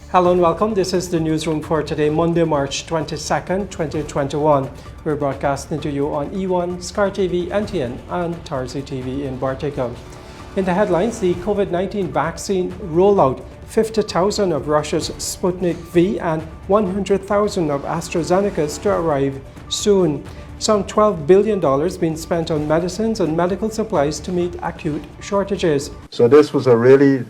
Hello and welcome. This is the newsroom for today, Monday, March 22nd, 2021. We're broadcasting to you on E1, Scar TV, NTN, and Tarzi TV in Bartica. In the headlines, the COVID-19 vaccine rollout. 50,000 of Russia's Sputnik V and 100,000 of AstraZenca's to arrive soon. Some $12 billion being spent on medicines and medical supplies to meet acute shortages. So this was a really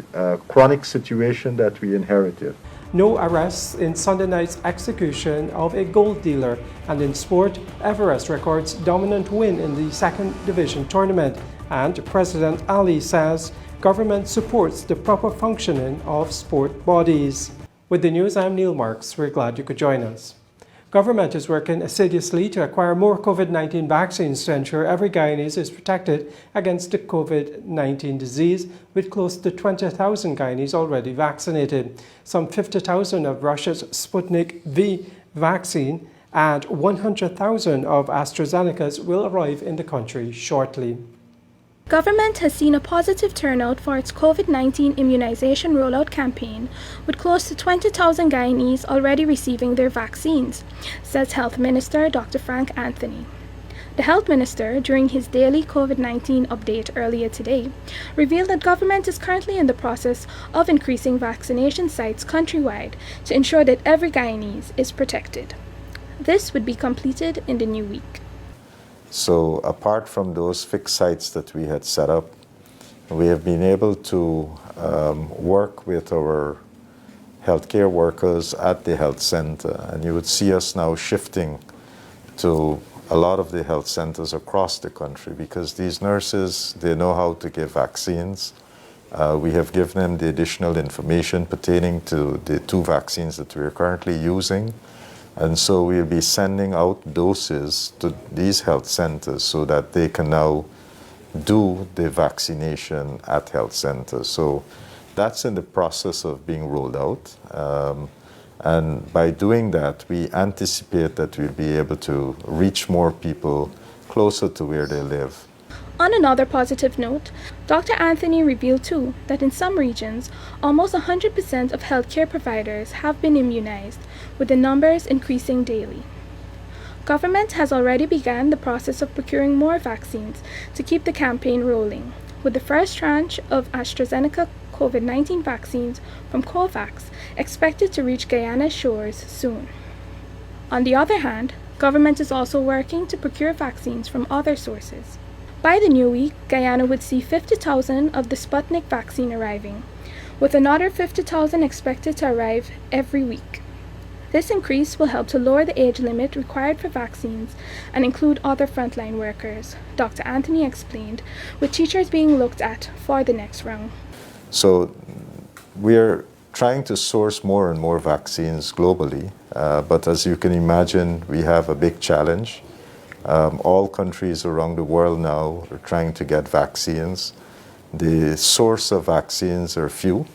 chronic situation that we inherited. No arrests in Sunday night's execution of a gold dealer. And in sport, Everest records dominant win in the second division tournament. And President Ali says government supports the proper functioning of sport bodies. With the news, I'm Neil Marks. We're glad you could join us. Government is working assiduously to acquire more COVID-19 vaccines to ensure every Guyanese is protected against the COVID-19 disease, with close to 20,000 Guyanese already vaccinated. Some 50,000 of Russia's Sputnik V vaccine and 100,000 of AstraZenca's will arrive in the country shortly. Government has seen a positive turnout for its COVID-19 immunization rollout campaign, with close to 20,000 Guyanese already receiving their vaccines, says Health Minister Dr. Frank Anthony. The Health Minister, during his daily COVID-19 update earlier today, revealed that government is currently in the process of increasing vaccination sites countrywide to ensure that every Guyanese is protected. This would be completed in the new week. So apart from those fixed sites that we had set up, we have been able to work with our healthcare workers at the health center. And you would see us now shifting to a lot of the health centers across the country because these nurses, they know how to give vaccines. We have given them the additional information pertaining to the 2 vaccines that we are currently using. And so we'll be sending out doses to these health centers so that they can now do the vaccination at health centers. So that's in the process of being rolled out. And by doing that, we anticipate that we'll be able to reach more people closer to where they live. On another positive note, Dr. Anthony revealed too that in some regions, almost 100% of healthcare providers have been immunized, with the numbers increasing daily. Government has already begun the process of procuring more vaccines to keep the campaign rolling, with the first tranche of AstraZeneca COVID-19 vaccines from COVAX expected to reach Guyana shores soon. On the other hand, government is also working to procure vaccines from other sources. By the new week, Guyana would see 50,000 of the Sputnik vaccine arriving, with another 50,000 expected to arrive every week. This increase will help to lower the age limit required for vaccines and include other frontline workers, Dr. Anthony explained, with teachers being looked at for the next round. So we're trying to source more and more vaccines globally, but as you can imagine, we have a big challenge. All countries around the world now are trying to get vaccines. The source of vaccines are few.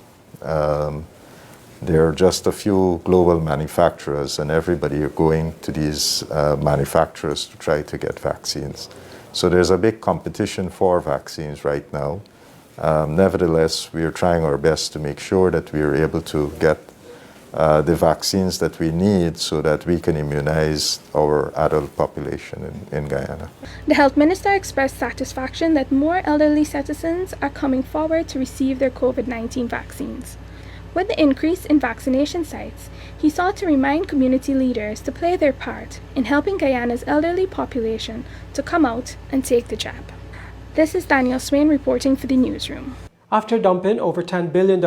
There are just a few global manufacturers, and everybody are going to these manufacturers to try to get vaccines. So there's a big competition for vaccines right now. Nevertheless, we are trying our best to make sure that we are able to get the vaccines that we need so that we can immunize our adult population in Guyana. The health minister expressed satisfaction that more elderly citizens are coming forward to receive their COVID-19 vaccines. With the increase in vaccination sites, he sought to remind community leaders to play their part in helping Guyana's elderly population to come out and take the jab. This is Daniel Swain reporting for the newsroom. After dumping over $10 billion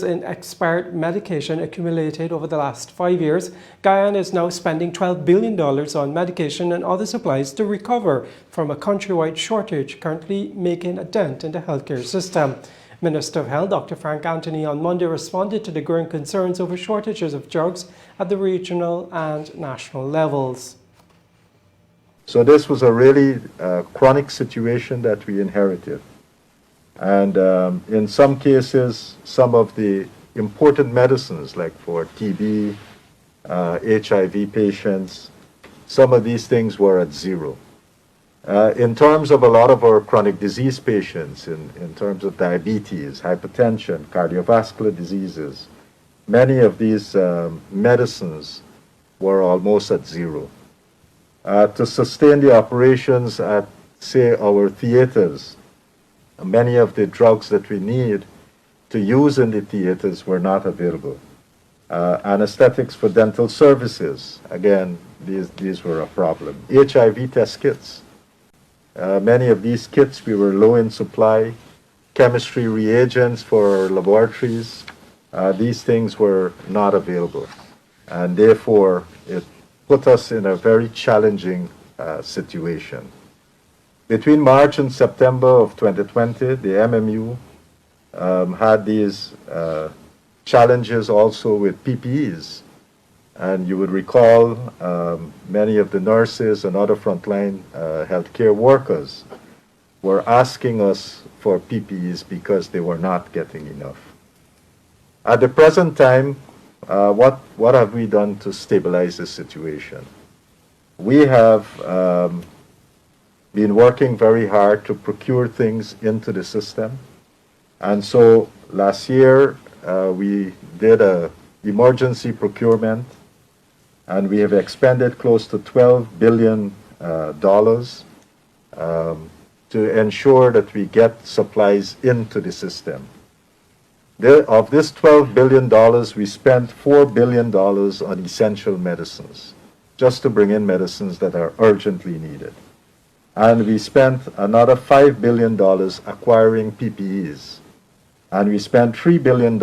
in expired medication accumulated over the last 5 years, Guyana is now spending $12 billion on medication and other supplies to recover from a countrywide shortage currently making a dent in the healthcare system. Minister of Health Dr. Frank Anthony on Monday responded to the growing concerns over shortages of drugs at the regional and national levels. So this was a really chronic situation that we inherited. And in some cases, some of the important medicines, like for TB, HIV patients, some of these things were at zero. In terms of a lot of our chronic disease patients, in terms of diabetes, hypertension, cardiovascular diseases, many of these medicines were almost at zero. To sustain the operations at, say, our theaters, many of the drugs that we need to use in the theaters were not available. Anesthetics for dental services, again, these were a problem. HIV test kits. Many of these kits we were low in supply. Chemistry reagents for laboratories, these things were not available. And therefore, it put us in a very challenging situation. Between March and September of 2020, the MMU had these challenges also with PPEs. And you would recall many of the nurses and other frontline healthcare workers were asking us for PPEs because they were not getting enough. At the present time, what have we done to stabilize the situation? We have been working very hard to procure things into the system. And so last year, we did an emergency procurement, and we have expended close to $12 billion to ensure that we get supplies into the system. Of this $12 billion, we spent $4 billion on essential medicines, just to bring in medicines that are urgently needed. And we spent another $5 billion acquiring PPEs. And we spent $3 billion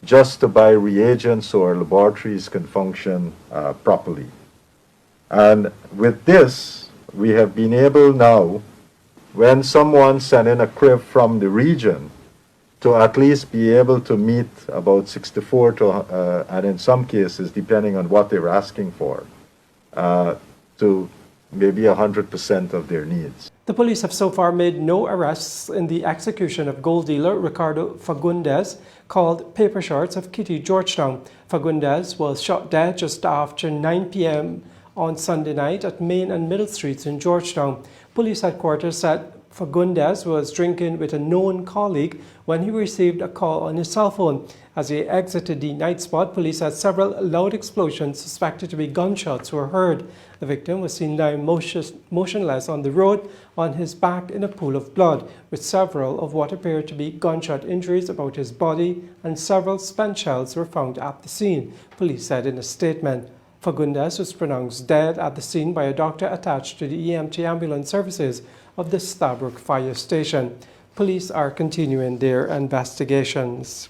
just to buy reagents so our laboratories can function properly. And with this, we have been able now, when someone sent in a crib from the region, to at least be able to meet about 64 to, and in some cases, depending on what they were asking for, to maybe 100% of their needs. The police have so far made no arrests in the execution of gold dealer Ricardo Fagundes, called Paper Shorts of Kitty, Georgetown. Fagundes was shot dead just after 9 p.m. on Sunday night at Main and Middle Streets in Georgetown. Police headquarters said Fagundes was drinking with a known colleague when he received a call on his cell phone. As he exited the night spot, police said several loud explosions suspected to be gunshots were heard. The victim was seen lying motionless on the road on his back in a pool of blood, with several of what appeared to be gunshot injuries about his body, and several spent shells were found at the scene, police said in a statement. Fagundes was pronounced dead at the scene by a doctor attached to the EMT ambulance services of the Stabroek Fire Station. Police are continuing their investigations.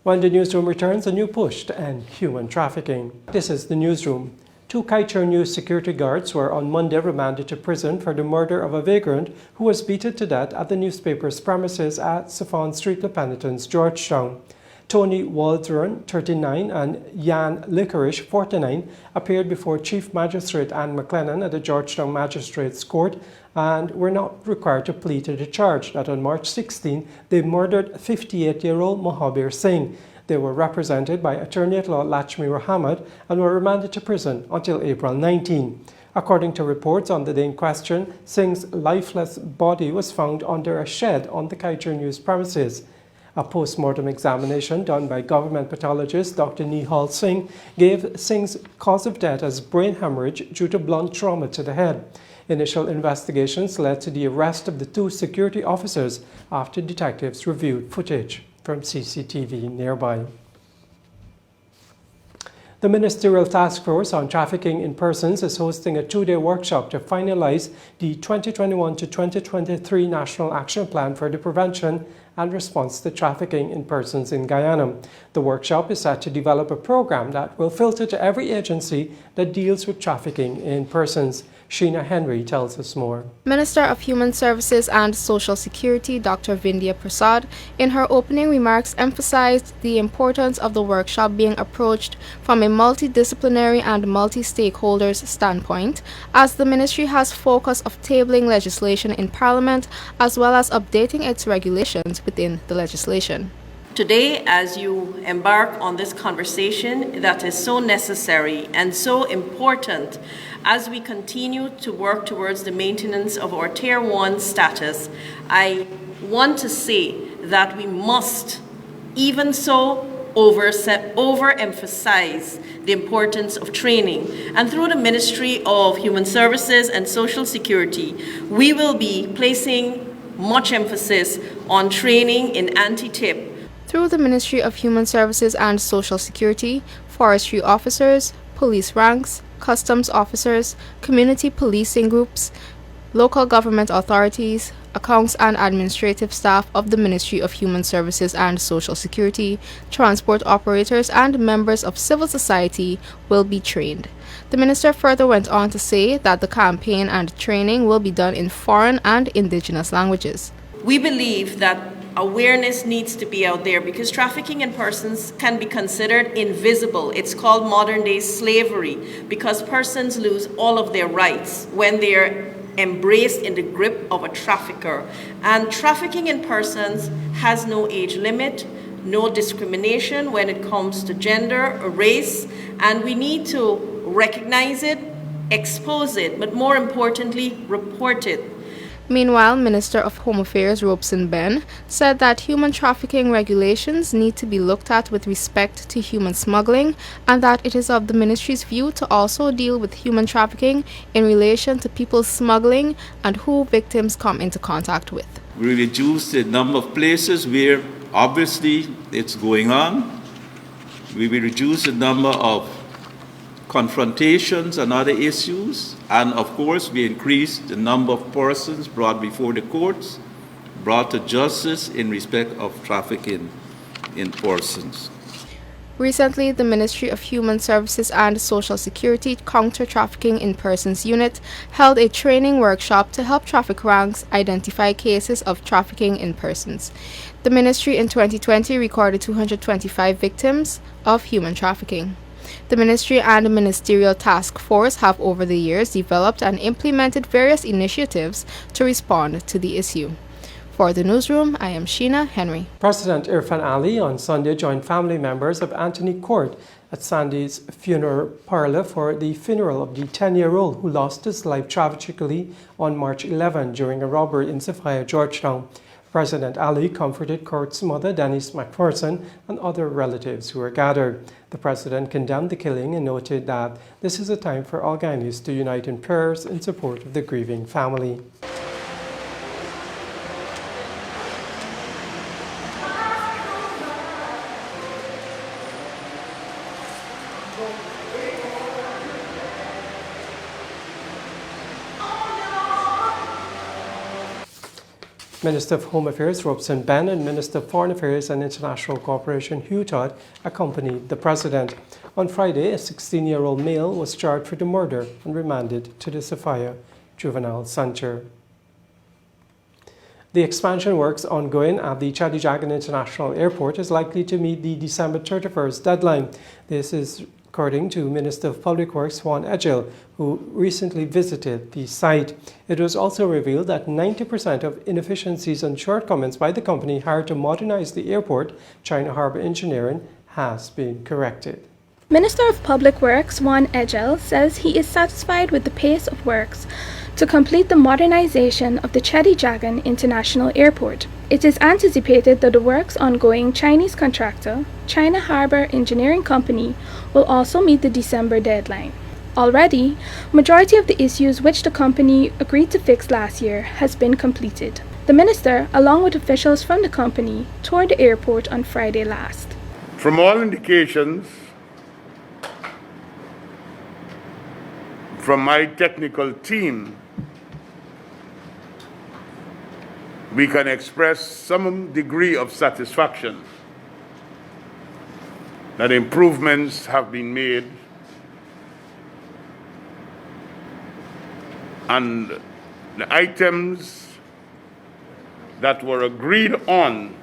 When the newsroom returns, a new push to end human trafficking. This is the newsroom. 2 Kaicher News security guards were on Monday remanded to prison for the murder of a vagrant who was beaten to death at the newspaper's premises at Safon Street, La Penitence, Georgetown. Tony Waldron, 39, and Jan Licorice, 49, appeared before Chief Magistrate Anne McLennan at the Georgetown Magistrates Court and were not required to plead to the charge that on March 16 they murdered 58-year-old Mohabir Singh. They were represented by attorney-at-law Lachmi Rahamad and were remanded to prison until April 19. According to reports on the day in question, Singh's lifeless body was found under a shed on the Kaicher News premises. A post-mortem examination done by government pathologist Dr. Nihal Singh gave Singh's cause of death as brain hemorrhage due to blunt trauma to the head. Initial investigations led to the arrest of the 2 security officers after detectives reviewed footage from CCTV nearby. The Ministerial Task Force on Trafficking in Persons is hosting a 2-day workshop to finalize the 2021 to 2023 National Action Plan for the Prevention and Response to Trafficking in Persons in Guyana. The workshop is set to develop a program that will filter to every agency that deals with trafficking in persons. Sheena Henry tells us more. Minister of Human Services and Social Security, Dr. Vindhya Prasad, in her opening remarks emphasized the importance of the workshop being approached from a multidisciplinary and multi-stakeholders standpoint, as the ministry has focus of tabling legislation in Parliament as well as updating its regulations within the legislation. Today, as you embark on this conversation that is so necessary and so important as we continue to work towards the maintenance of our Tier 1 status, I want to say that we must, even so, overemphasize the importance of training. And through the Ministry of Human Services and Social Security, we will be placing much emphasis on training in anti-tip. Through the Ministry of Human Services and Social Security, forestry officers, police ranks, customs officers, community policing groups, local government authorities, accounts and administrative staff of the Ministry of Human Services and Social Security, transport operators, and members of civil society will be trained. The minister further went on to say that the campaign and training will be done in foreign and indigenous languages. We believe that awareness needs to be out there because trafficking in persons can be considered invisible. It's called modern-day slavery because persons lose all of their rights when they're embraced in the grip of a trafficker. And trafficking in persons has no age limit, no discrimination when it comes to gender or race, and we need to recognize it, expose it, but more importantly, report it. Meanwhile, Minister of Home Affairs Robeson Ben said that human trafficking regulations need to be looked at with respect to human smuggling and that it is of the ministry's view to also deal with human trafficking in relation to people smuggling and who victims come into contact with. We reduce the number of places where obviously it's going on. We will reduce the number of confrontations and other issues, and of course we increase the number of persons brought before the courts, brought to justice in respect of trafficking in persons. Recently, the Ministry of Human Services and Social Security Counter-Trafficking in Persons Unit held a training workshop to help traffic ranks identify cases of trafficking in persons. The ministry in 2020 recorded 225 victims of human trafficking. The ministry and the ministerial task force have over the years developed and implemented various initiatives to respond to the issue. For the Newsroom, I am Sheena Henry. President Irfan Ali on Sunday joined family members of Anthony Court at Sandy's funeral parlor for the funeral of the 10-year-old who lost his life tragically on March 11 during a robbery in Sophia, Georgetown. President Ali comforted Court's mother, Denise McPherson, and other relatives who were gathered. The president condemned the killing and noted that this is a time for all Guyanese to unite in prayers in support of the grieving family. Minister of Home Affairs Robeson Ben and Minister of Foreign Affairs and International Cooperation Hugh Todd accompanied the president. On Friday, a 16-year-old male was charged for the murder and remanded to the Sophia Juvenile Center. The expansion works ongoing at the Chadijagan International Airport is likely to meet the December 31st deadline. This is according to Minister of Public Works Juan Egil, who recently visited the site. It was also revealed that 90% of inefficiencies and shortcomings by the company hired to modernize the airport, China Harbour Engineering, has been corrected. Minister of Public Works Juan Egil says he is satisfied with the pace of works to complete the modernization of the Chadijagan International Airport. It is anticipated that the works ongoing Chinese contractor, China Harbour Engineering Company, will also meet the December deadline. Already, majority of the issues which the company agreed to fix last year has been completed. The minister, along with officials from the company, toured the airport on Friday last. From all indications, from my technical team, we can express some degree of satisfaction that improvements have been made and the items that were agreed on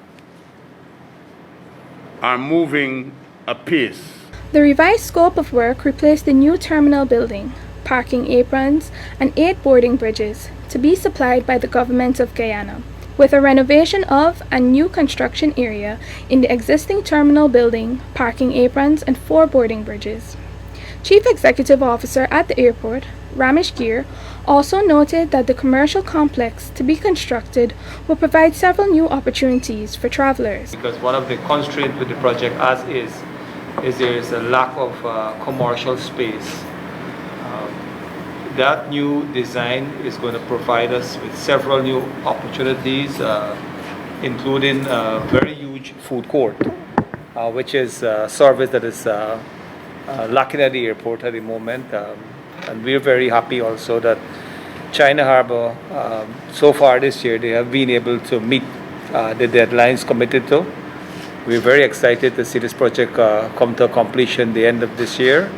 are moving apace. The revised scope of work replaced the new terminal building, parking aprons, and 8 boarding bridges to be supplied by the government of Guyana, with a renovation of a new construction area in the existing terminal building, parking aprons, and 4 boarding bridges. Chief Executive Officer at the airport, Ramesh Gir, also noted that the commercial complex to be constructed will provide several new opportunities for travelers. Because one of the constraints with the project as is there is a lack of commercial space. That new design is going to provide us with several new opportunities, including a very huge food court, which is a service that is lacking at the airport at the moment. And we're very happy also that China Harbor, so far this year, they have been able to meet the deadlines committed to. We're very excited to see this project come to completion the end of this year.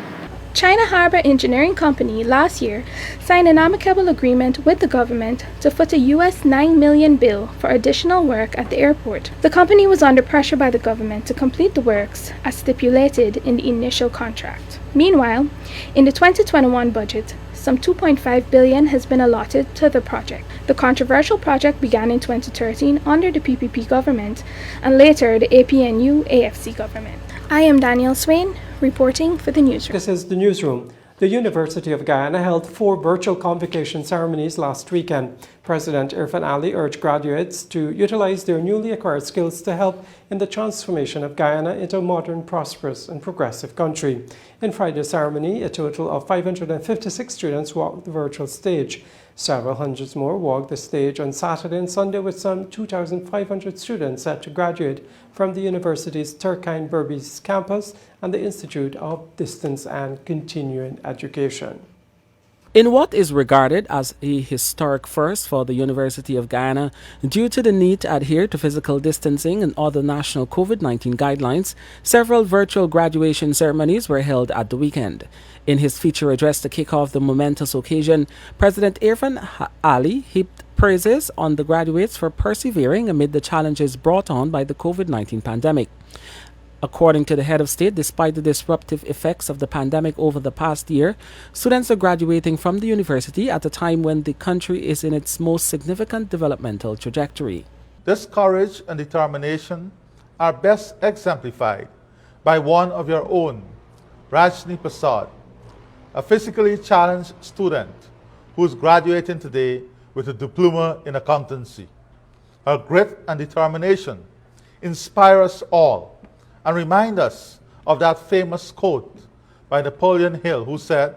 China Harbor Engineering Company last year signed an amicable agreement with the government to foot a US $9 million bill for additional work at the airport. The company was under pressure by the government to complete the works as stipulated in the initial contract. Meanwhile, in the 2021 budget, some $2.5 billion has been allotted to the project. The controversial project began in 2013 under the PPP government and later the APNU-AFC government. I am Danielle Swain, reporting for the Newsroom. This is the Newsroom. The University of Guyana held 4 virtual convocation ceremonies last weekend. President Irfan Ali urged graduates to utilize their newly acquired skills to help in the transformation of Guyana into a modern, prosperous and progressive country. In Friday's ceremony, a total of 556 students walked the virtual stage. Several hundreds more walked the stage on Saturday and Sunday, with some 2,500 students set to graduate from the university's Turkine Berbice campus and the Institute of Distance and Continuing Education. In what is regarded as a historic first for the University of Guyana, due to the need to adhere to physical distancing and other national COVID-19 guidelines, several virtual graduation ceremonies were held at the weekend. In his feature address to kick off the momentous occasion, President Irfan Ali heaped praises on the graduates for persevering amid the challenges brought on by the COVID-19 pandemic. According to the head of state, despite the disruptive effects of the pandemic over the past year, students are graduating from the university at a time when the country is in its most significant developmental trajectory. This courage and determination are best exemplified by one of your own, Rajni Prasad, a physically challenged student who is graduating today with a diploma in accountancy. Her grit and determination inspire us all and remind us of that famous quote by Napoleon Hill, who said,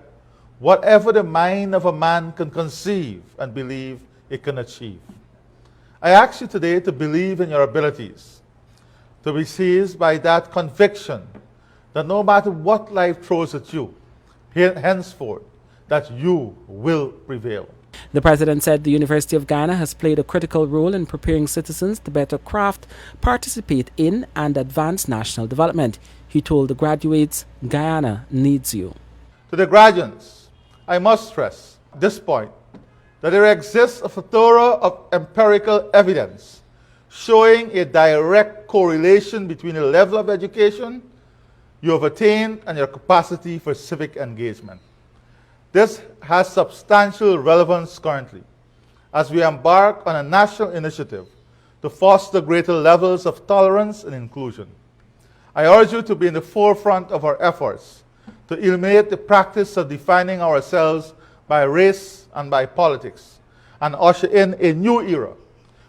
"Whatever the mind of a man can conceive and believe, it can achieve." I ask you today to believe in your abilities, to be seized by that conviction that no matter what life throws at you, henceforth, that you will prevail. The president said the University of Guyana has played a critical role in preparing citizens to better craft, participate in, and advance national development. He told the graduates, Guyana needs you. To the graduates, I must stress at this point that there exists a plethora of empirical evidence showing a direct correlation between the level of education you have attained and your capacity for civic engagement. This has substantial relevance currently as we embark on a national initiative to foster greater levels of tolerance and inclusion. I urge you to be in the forefront of our efforts to eliminate the practice of defining ourselves by race and by politics and usher in a new era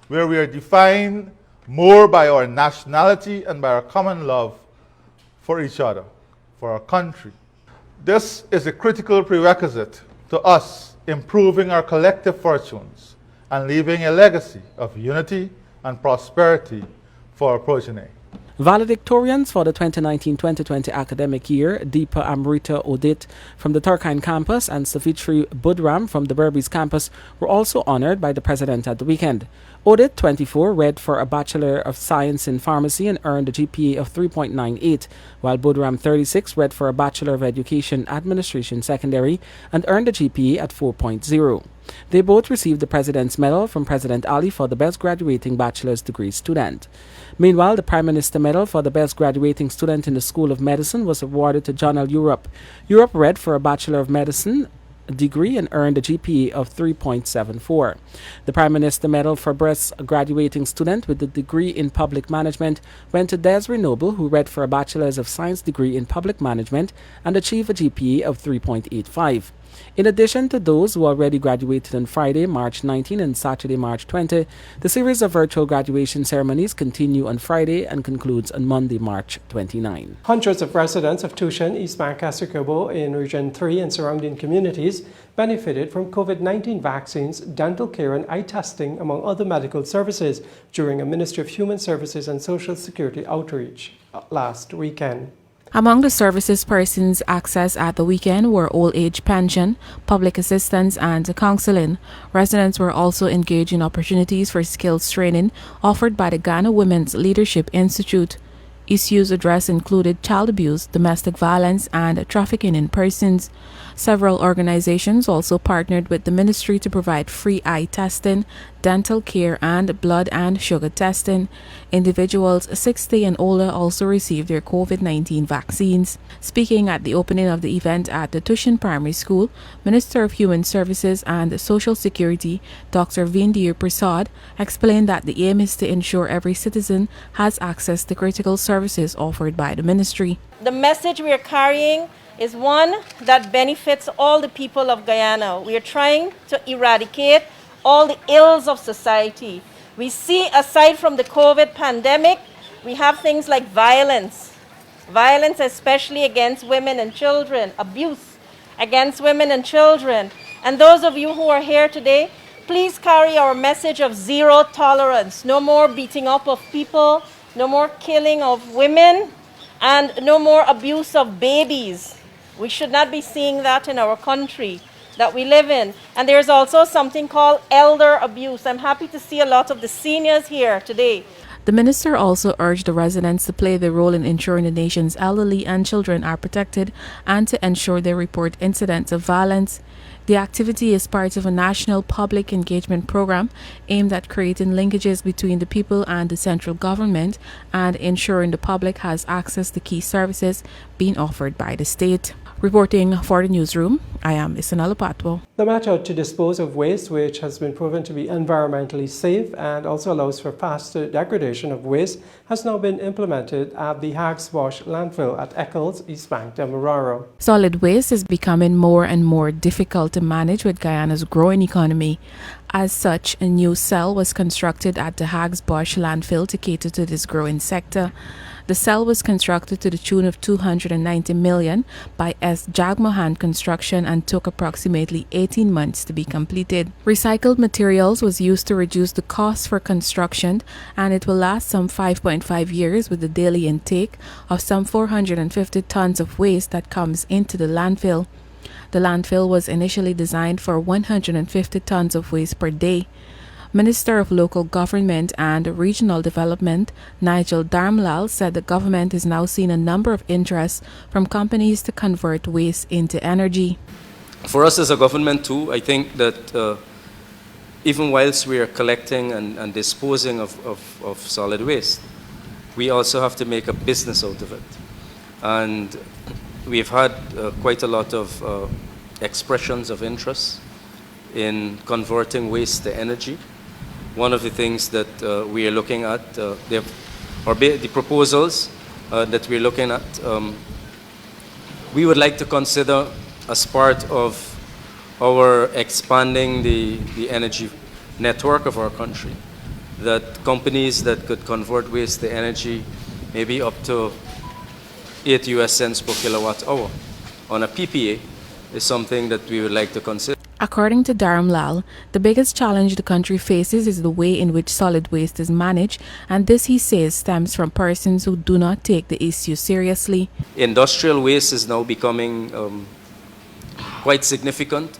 where we are defined more by our nationality and by our common love for each other, for our country. This is a critical prerequisite to us improving our collective fortunes and leaving a legacy of unity and prosperity for our progeny. Valedictorians for the 2019-2020 academic year, Deepa Amrita Odit from the Turkine campus and Savitri Budram from the Berbice campus, were also honored by the president at the weekend. Odit, 24, read for a Bachelor of Science in Pharmacy and earned a GPA of 3.98, while Budram, 36, read for a Bachelor of Education Administration Secondary and earned a GPA at 4.0. They both received the President's Medal from President Ali for the Best Graduating Bachelor's Degree Student. Meanwhile, the Prime Minister Medal for the Best Graduating Student in the School of Medicine was awarded to John L. Europe. Europe read for a Bachelor of Medicine degree and earned a GPA of 3.74. The Prime Minister Medal for Best Graduating Student with the degree in Public Management went to Desiree Noble, who read for a Bachelor's of Science degree in Public Management and achieved a GPA of 3.85. In addition to those who already graduated on Friday, March 19 and Saturday, March 20, the series of virtual graduation ceremonies continue on Friday and concludes on Monday, March 29. Hundreds of residents of Tushan, East Bank, Essequibo in Region 3 and surrounding communities benefited from COVID-19 vaccines, dental care and eye testing, among other medical services, during a Ministry of Human Services and Social Security outreach last weekend. Among the services persons accessed at the weekend were old age pension, public assistance, and counseling. Residents were also engaged in opportunities for skills training offered by the Ghana Women's Leadership Institute. Issues addressed included child abuse, domestic violence, and trafficking in persons. Several organizations also partnered with the ministry to provide free eye testing, dental care, and blood and sugar testing. Individuals 60 and older also received their COVID-19 vaccines. Speaking at the opening of the event at the Tushan Primary School, Minister of Human Services and Social Security, Dr. Vindia Prasad, explained that the aim is to ensure every citizen has access to critical services offered by the ministry. The message we are carrying is one that benefits all the people of Guyana. We are trying to eradicate all the ills of society. We see, aside from the COVID pandemic, we have things like violence especially against women and children, abuse against women and children. And those of you who are here today, please carry our message of zero tolerance. No more beating up of people, no more killing of women, and no more abuse of babies. We should not be seeing that in our country that we live in. And there's also something called elder abuse. I'm happy to see a lot of the seniors here today. The minister also urged the residents to play their role in ensuring the nation's elderly and children are protected and to ensure they report incidents of violence. The activity is part of a national public engagement program aimed at creating linkages between the people and the central government and ensuring the public has access to key services being offered by the state. Reporting for the newsroom, I am Isanala Patwo. The method to dispose of waste, which has been proven to be environmentally safe and also allows for faster degradation of waste, has now been implemented at the Hags Wash landfill at Eccles, East Bank, Demerara. Solid waste is becoming more and more difficult to manage with Guyana's growing economy. As such, a new cell was constructed at the Hags Wash landfill to cater to this growing sector. The cell was constructed to the tune of $290 million by S. Jagmohan Construction and took approximately 18 months to be completed. Recycled materials was used to reduce the cost for construction, and it will last some 5.5 years with the daily intake of some 450 tons of waste that comes into the landfill. The landfill was initially designed for 150 tons of waste per day. Minister of Local Government and Regional Development, Nigel Darmlal, said the government is now seeing a number of interests from companies to convert waste into energy. For us as a government too, I think that even whilst we are collecting and disposing of solid waste, we also have to make a business out of it. And we've had quite a lot of expressions of interest in converting waste to energy. One of the things that we are looking at, the proposals that we're looking at, we would like to consider as part of our expanding the energy network of our country, that companies that could convert waste to energy maybe up to 8 US cents per kilowatt hour on a PPA is something that we would like to consider. According to Dharamlal, the biggest challenge the country faces is the way in which solid waste is managed, and this, he says, stems from persons who do not take the issue seriously. Industrial waste is now becoming quite significant,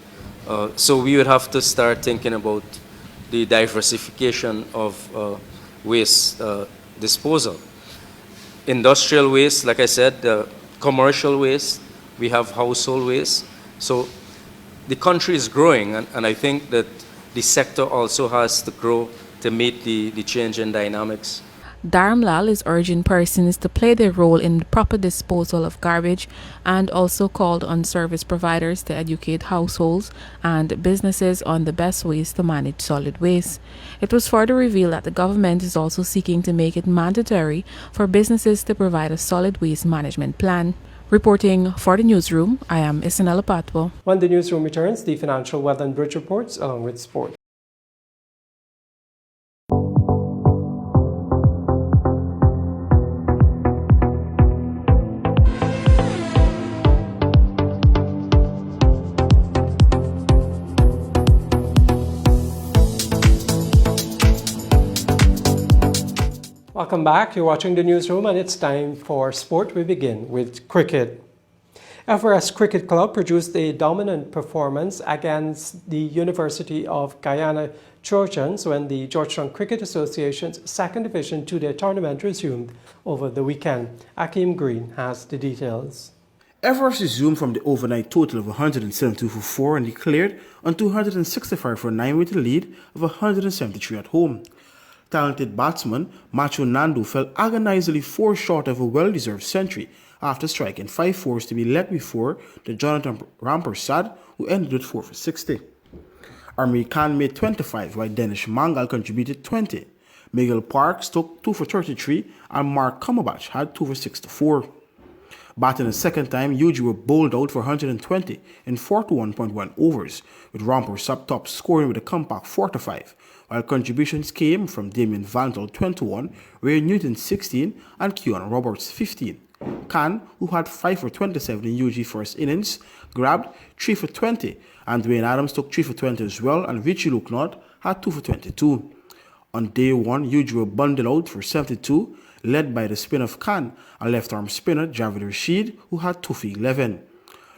so we would have to start thinking about the diversification of waste disposal. Industrial waste, like I said, commercial waste, we have household waste. So the country is growing, and I think that the sector also has to grow to meet the change in dynamics. Dharamlal is urging persons to play their role in the proper disposal of garbage and also called on service providers to educate households and businesses on the best ways to manage solid waste. It was further revealed that the government is also seeking to make it mandatory for businesses to provide a solid waste management plan. Reporting for the newsroom, I am Isanella Patwa. When the newsroom returns, the financial weather and bridge reports along with sport. Welcome back. You're watching the newsroom and it's time for sport. We begin with cricket. Everest Cricket Club produced a dominant performance against the University of Guyana Trojans when the Georgetown Cricket Association's second division two-day tournament resumed over the weekend. Akeem Green has the details. Everest resumed from the overnight total of 172 for 4 and declared on 265 for 9 with a lead of 173 at home. Talented batsman Macho Nandu fell agonizingly 4 short of a well-deserved century after striking 5 fours to be let before the Jonathan Rampersad, who ended with 4 for 60. Amir Khan made 25 while Danish Mangal contributed 20. Miguel Parks took 2 for 33 and Mark Cumberbatch had 2 for 64. Batting a second time, UG were bowled out for 120 in 41.1 overs, with Rampersad top scoring with a compact 45, while contributions came from Damien Vantel 21, Ray Newton 16 and Keon Roberts 15. Khan, who had 5 for 27 in UG first innings, grabbed 3 for 20, and Dwayne Adams took 3 for 20 as well, and Richie Lucknott had 2 for 22. On day 1, UG were bundled out for 72, led by the spin of Khan and left-arm spinner Javed Rashid, who had 2 for 11.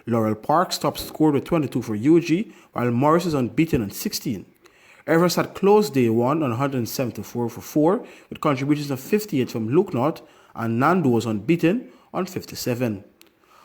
Laurel Parks top scored with 22 for UG, while Morris is unbeaten on 16. Everest had closed day 1 on 174 for 4, with contributions of 58 from Lucknott, and Nandu was unbeaten on 57.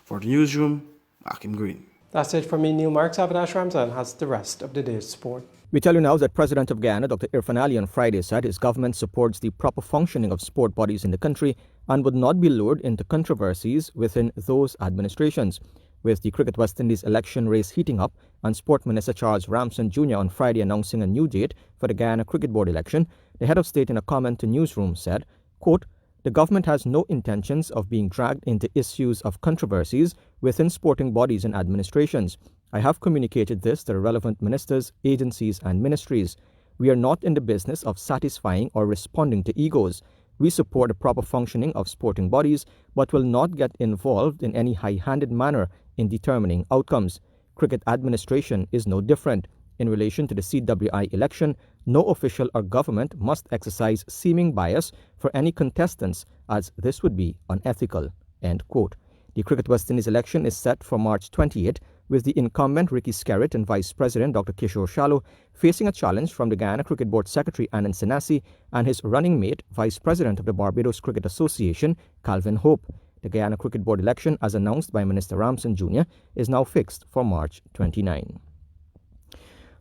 For the newsroom, Akim Green. That's it from me, Neil Marks. Sabotage Ramzan has the rest of the day's sport. We tell you now that President of Guyana, Dr. Irfan Ali, on Friday said his government supports the proper functioning of sport bodies in the country and would not be lured into controversies within those administrations. With the Cricket West Indies election race heating up and Sport Minister Charles Ramson Jr. on Friday announcing a new date for the Guyana Cricket Board election, the head of state in a comment to Newsroom said, quote, "The government has no intentions of being dragged into issues of controversies within sporting bodies and administrations. I have communicated this to the relevant ministers, agencies and ministries. We are not in the business of satisfying or responding to egos. We support the proper functioning of sporting bodies, but will not get involved in any high-handed manner in determining outcomes. Cricket administration is no different. In relation to the CWI election, no official or government must exercise seeming bias for any contestants, as this would be unethical." End quote. The Cricket West Indies election is set for March 28, with the incumbent Ricky Skerritt and Vice President Dr. Kishore Shallow facing a challenge from the Guyana Cricket Board Secretary Anand Senasi and his running mate, Vice President of the Barbados Cricket Association, Calvin Hope. The Guyana Cricket Board election, as announced by Minister Ramson Jr., is now fixed for March 29.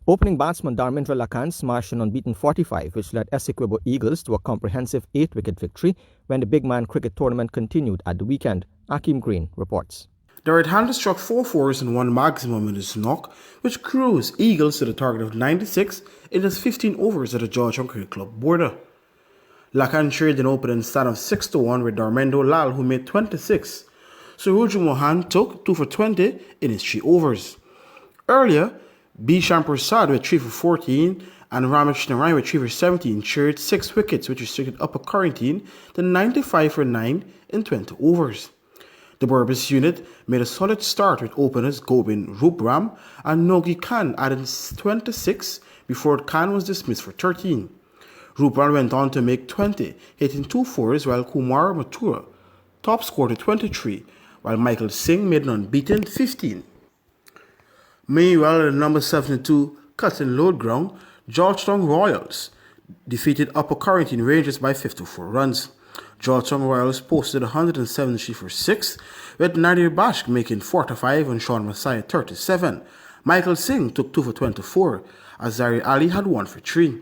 Opening batsman Dharmendra Lakhan smashed an unbeaten 45, which led Essequibo Eagles to a comprehensive 8-wicket victory when the big man cricket tournament continued at the weekend. Akeem Green reports. The right-hander struck 4 fours and 1 maximum in his knock, which cruised Eagles to the target of 96 in just 15 overs at the Georgetown Cricket Club border. Lakhan shared an opening stand of 6-1 with Dharmendra Lal, who made 26. Suruju Mohan took 2 for 20 in his 3 overs. Earlier, B. Shampersad with 3 for 14 and Ramesh Narayan with 3 for 17 shared 6 wickets, which restricted Upper Quarantine to 95 for 9 in 20 overs. The Burbis unit made a solid start with openers Gobind Rupram and Nogi Khan adding 26 before Khan was dismissed for 13. Rupram went on to make 20, hitting 2 fours, while Kumar Mathura top scored at 23, while Michael Singh made an unbeaten 15. Meanwhile, at the number 72 cut and load ground, Georgetown Royals defeated Upper Quarantine Rangers by 54 runs. Georgetown Royals posted 173 for 6, with Nadir Bashk making 45 and Sean Messiah 37. Michael Singh took 2 for 24, Azari Ali had 1 for 3.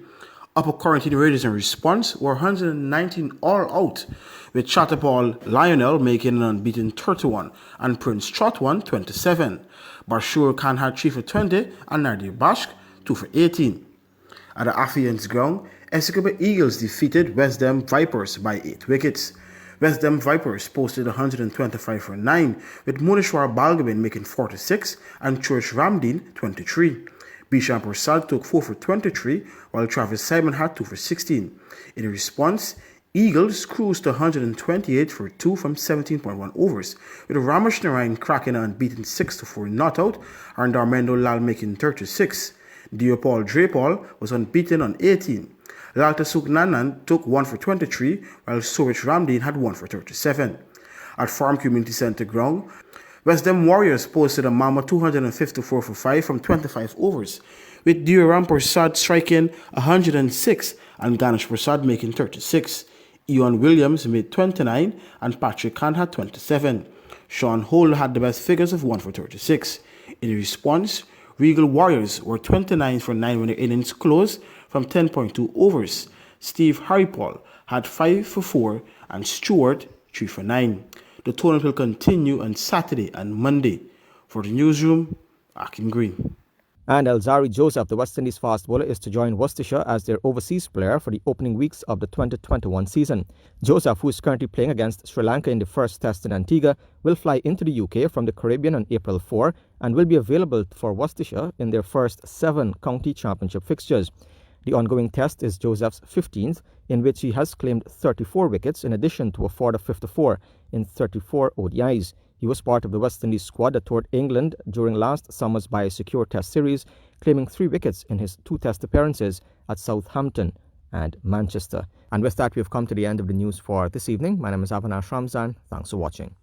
Upper Quarantine Raiders in response were 119 all out, with Chatterpall Lionel making an unbeaten 31 and Prince Trotwan 27. Bashur Khan had 3 for 20 and Nadir Bashk 2 for 18. At the Affian's ground, Essequibo Eagles defeated West Dem Vipers by 8 wickets. West Dem Vipers posted 125 for 9, with Munishwar Balgabin making 46 and Church Ramdeen 23. Bisham Prasad took 4 for 23, while Travis Simon had 2 for 16. In response, Eagles cruised to 128 for 2 from 17.1 overs, with Ramesh Narayan cracking an unbeaten 6-4 not out and Darmendo Lal making 36. Diopal Drapal was unbeaten on 18. Lalta Suknanan took 1 for 23, while Suraj Ramdeen had 1 for 37. At Farm Community Centre ground, West Dem Warriors posted a mammoth 254 for 5 from 25 overs, with Dioram Prasad striking 106 and Ganesh Prasad making 36. Ewan Williams made 29 and Patrick Khan had 27. Sean Hole had the best figures of 1 for 36. In response, Regal Warriors were 29 for 9 when the innings closed from 10.2 overs. Steve Harrypaul had 5 for 4 and Stewart 3 for 9. The tournament will continue on Saturday and Monday. For the newsroom, Akin Green. And Elzari Joseph, the West Indies fast bowler, is to join Worcestershire as their overseas player for the opening weeks of the 2021 season. Joseph, who is currently playing against Sri Lanka in the first test in Antigua, will fly into the UK from the Caribbean on April 4 and will be available for Worcestershire in their first 7 county championship fixtures. The ongoing test is Joseph's 15th, in which he has claimed 34 wickets in addition to a further 54 in 34 ODIs. He was part of the West Indies squad that toured England during last summer's biosecure test series, claiming 3 wickets in his 2 test appearances at Southampton and Manchester. And with that, we've come to the end of the news for this evening. My name is Avinash Ramzan. Thanks for watching.